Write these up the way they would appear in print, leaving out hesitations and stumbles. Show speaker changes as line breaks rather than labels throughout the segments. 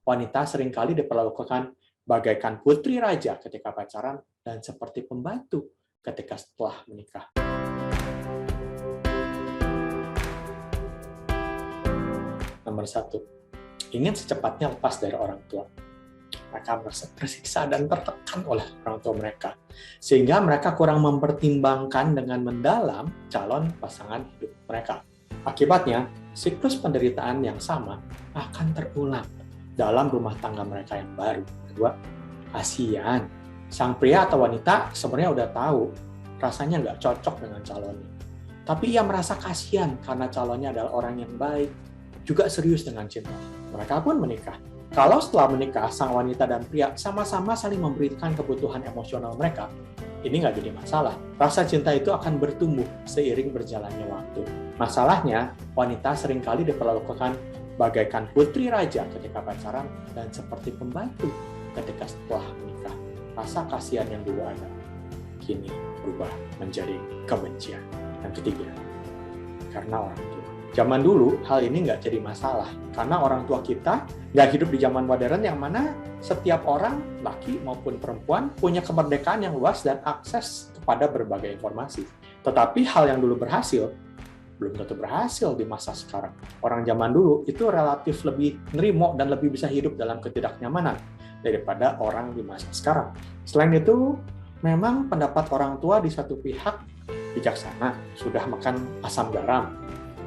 wanita seringkali diperlakukan bagaikan putri raja ketika pacaran dan seperti pembantu ketika setelah menikah. Nomor 1, ingin secepatnya lepas dari orang tua. Mereka merasa tersiksa dan tertekan oleh orang tua mereka, sehingga mereka kurang mempertimbangkan dengan mendalam calon pasangan hidup mereka. Akibatnya, siklus penderitaan yang sama akan terulang dalam rumah tangga mereka yang baru. Kedua, kasihan. Sang pria atau wanita sebenarnya udah tahu rasanya nggak cocok dengan calonnya. Tapi ia merasa kasihan karena calonnya adalah orang yang baik, juga serius dengan cinta. Mereka pun menikah. Kalau setelah menikah, sang wanita dan pria sama-sama saling memberikan kebutuhan emosional mereka, ini nggak jadi masalah. Rasa cinta itu akan bertumbuh seiring berjalannya waktu. Masalahnya, wanita seringkali diperlakukan bagaikan putri raja ketika pacaran dan seperti pembantu ketika setelah menikah. Rasa kasihan yang dulu ada, kini berubah menjadi kebencian. Yang ketiga, karena orang tua. Zaman dulu, hal ini nggak jadi masalah, karena orang tua kita nggak hidup di zaman modern yang mana setiap orang, laki maupun perempuan, punya kemerdekaan yang luas dan akses kepada berbagai informasi. Tetapi hal yang dulu berhasil, belum tentu berhasil di masa sekarang. Orang zaman dulu itu relatif lebih nerimo dan lebih bisa hidup dalam ketidaknyamanan daripada orang di masa sekarang. Selain itu, memang pendapat orang tua di satu pihak bijaksana, sudah makan asam garam.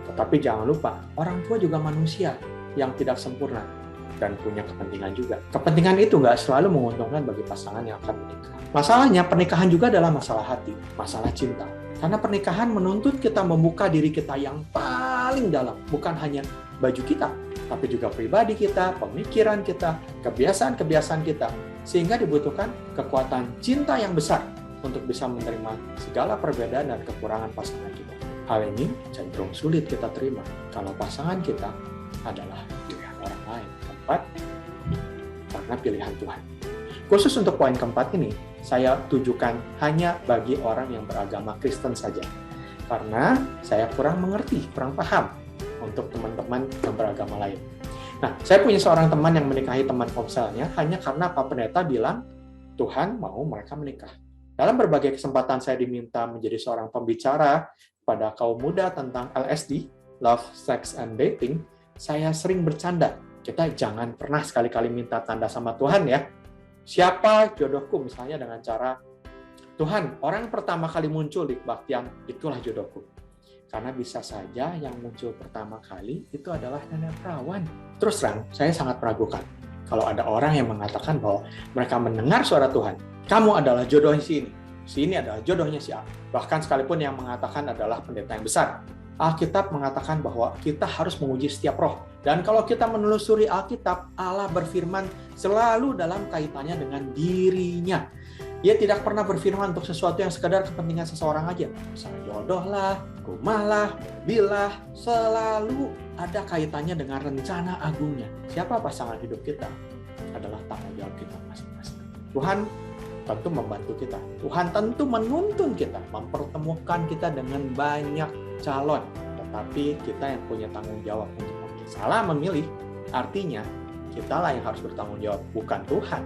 Tetapi jangan lupa, orang tua juga manusia yang tidak sempurna dan punya kepentingan juga. Kepentingan itu nggak selalu menguntungkan bagi pasangan yang akan menikah. Masalahnya, pernikahan juga adalah masalah hati, masalah cinta. Karena pernikahan menuntut kita membuka diri kita yang paling dalam, bukan hanya baju kita, tapi juga pribadi kita, pemikiran kita, kebiasaan-kebiasaan kita. Sehingga dibutuhkan kekuatan cinta yang besar untuk bisa menerima segala perbedaan dan kekurangan pasangan kita. Hal ini cenderung sulit kita terima kalau pasangan kita adalah pilihan orang lain. Keempat, karena pilihan Tuhan. Khusus untuk poin keempat ini, saya tujukan hanya bagi orang yang beragama Kristen saja. Karena saya kurang mengerti, kurang paham untuk teman-teman yang beragama lain. Nah, saya punya seorang teman yang menikahi teman komselnya hanya karena Pak Pendeta bilang Tuhan mau mereka menikah. Dalam berbagai kesempatan saya diminta menjadi seorang pembicara pada kaum muda tentang LSD, Love, Sex, and Dating, saya sering bercanda. Kita jangan pernah sekali-kali minta tanda sama Tuhan ya. Siapa jodohku misalnya dengan cara, Tuhan, orang pertama kali muncul di kebaktian, itulah jodohku. Karena bisa saja yang muncul pertama kali itu adalah nenek perawan. Terus terang, saya sangat meragukan. Kalau ada orang yang mengatakan bahwa mereka mendengar suara Tuhan, kamu adalah jodohnya si ini adalah jodohnya si A. Bahkan sekalipun yang mengatakan adalah pendeta yang besar. Alkitab mengatakan bahwa kita harus menguji setiap roh. Dan kalau kita menelusuri Alkitab, Allah berfirman selalu dalam kaitannya dengan dirinya. Dia tidak pernah berfirman untuk sesuatu yang sekedar kepentingan seseorang aja. Misalnya jodoh lah, rumah lah, mobil lah, selalu ada kaitannya dengan rencana agungnya. Siapa pasangan hidup kita? Adalah tanggung jawab kita masing-masing. Tuhan tentu membantu kita. Tuhan tentu menuntun kita, mempertemukan kita dengan banyak calon. Tetapi kita yang punya tanggung jawab untuk memilih. Salah memilih, artinya kita lah yang harus bertanggung jawab, bukan Tuhan.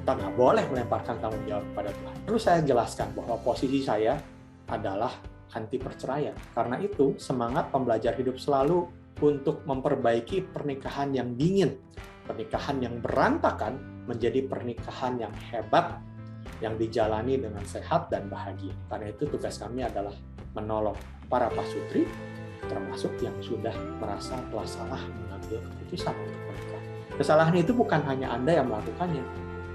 Kita nggak boleh melemparkan tanggung jawab kepada Tuhan. Perlu saya jelaskan bahwa posisi saya adalah anti perceraian. Karena itu, semangat pembelajar hidup selalu untuk memperbaiki pernikahan yang dingin, pernikahan yang berantakan menjadi pernikahan yang hebat, yang dijalani dengan sehat dan bahagia. Karena itu tugas kami adalah menolong para pasutri, termasuk yang sudah merasa telah salah mengambil keputusan untuk menikah. Kesalahan itu bukan hanya Anda yang melakukannya.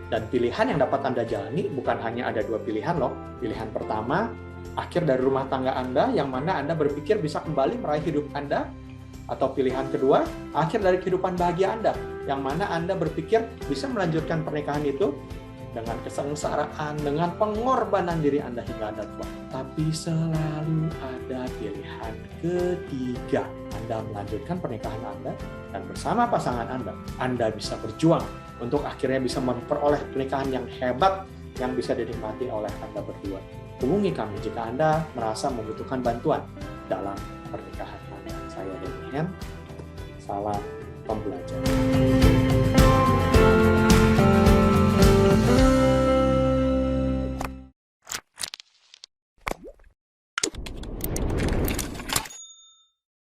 Dan pilihan yang dapat Anda jalani bukan hanya ada dua pilihan loh. Pilihan pertama, akhir dari rumah tangga Anda, yang mana Anda berpikir bisa kembali meraih hidup Anda. Atau pilihan kedua, akhir dari kehidupan bahagia Anda, yang mana Anda berpikir bisa melanjutkan pernikahan itu dengan kesengsaraan, dengan pengorbanan diri Anda hingga Anda tua. Tapi selalu ada pilihan ketiga. Anda melanjutkan pernikahan Anda, dan bersama pasangan Anda bisa berjuang untuk akhirnya bisa memperoleh pernikahan yang hebat, yang bisa dinikmati oleh Anda berdua. Hubungi kami jika Anda merasa membutuhkan bantuan dalam pernikahan Anda. Saya Demian, salam pembelajar.